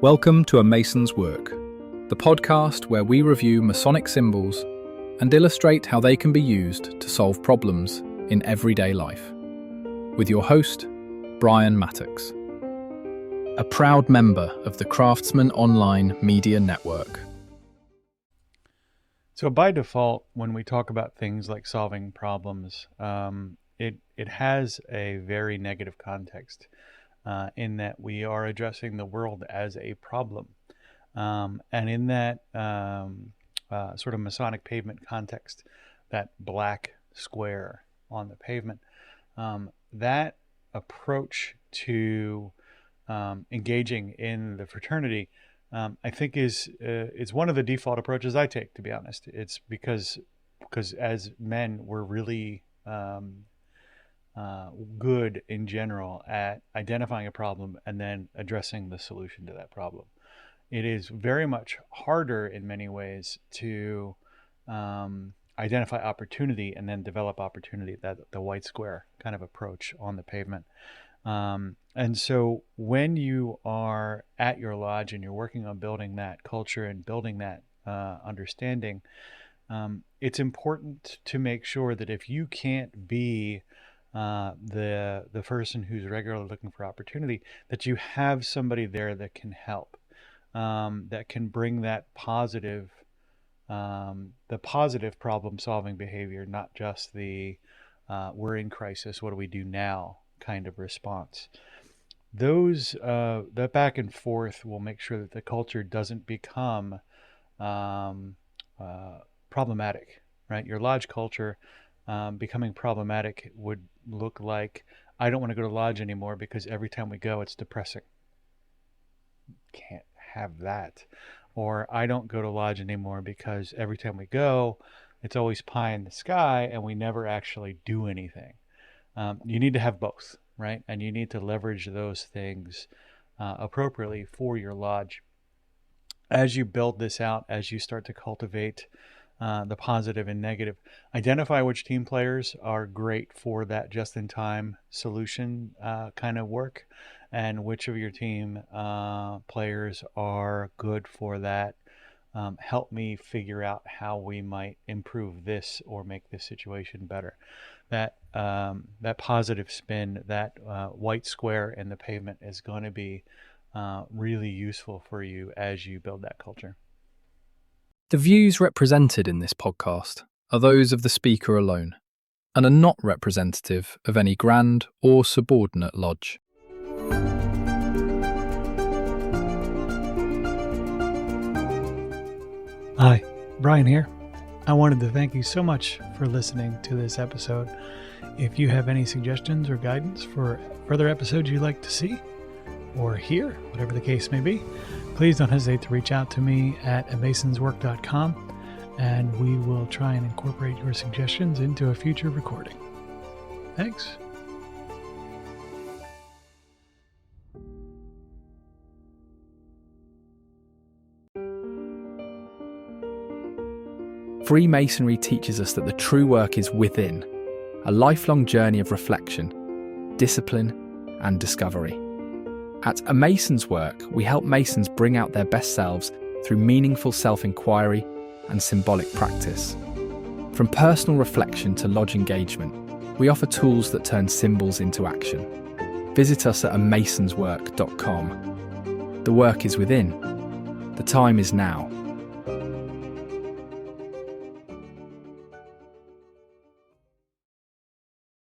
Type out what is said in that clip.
Welcome to A Mason's Work, the podcast where we review Masonic symbols and illustrate how they can be used to solve problems in everyday life. With your host, Brian Mattox, a proud member of the Craftsman Online Media Network. So by default, when we talk about things like solving problems, it has a very negative context in that we are addressing the world as a problem. And in that sort of Masonic pavement context, that black square on the pavement, that approach to engaging in the fraternity, I think is one of the default approaches I take, to be honest. It's because as men, we're really good in general at identifying a problem and then addressing the solution to that problem. It is very much harder in many ways to identify opportunity and then develop opportunity, that the white square kind of approach on the pavement. And so when you are at your lodge and you're working on building that culture and building that understanding, it's important to make sure that if you can't be the person who's regularly looking for opportunity, that you have somebody there that can help, that can bring that positive, the positive problem-solving behavior, not just the we're in crisis, what do we do now kind of response. Those that back and forth will make sure that the culture doesn't become problematic, right? Your lodge culture becoming problematic would look like, I don't want to go to lodge anymore because every time we go it's depressing. Can't have that. Or I don't go to lodge anymore because every time we go it's always pie in the sky and we never actually do anything. You need to have both, right? And you need to leverage those things appropriately for your lodge. As you build this out, as you start to cultivate the positive and negative, identify which team players are great for that just-in-time solution kind of work, and which of your team players are good for that. Help me figure out how we might improve this or make this situation better. That positive spin, that white square in the pavement is going to be really useful for you as you build that culture. The views represented in this podcast are those of the speaker alone and are not representative of any grand or subordinate lodge. Hi, Brian here. I wanted to thank you so much for listening to this episode. If you have any suggestions or guidance for further episodes you'd like to see or hear, whatever the case may be, please don't hesitate to reach out to me at amasonswork.com, and we will try and incorporate your suggestions into a future recording. Thanks. Freemasonry teaches us that the true work is within, a lifelong journey of reflection, discipline, and discovery. At A Mason's Work, we help Masons bring out their best selves through meaningful self-inquiry and symbolic practice. From personal reflection to lodge engagement, we offer tools that turn symbols into action. Visit us at amasonswork.com. The work is within. The time is now.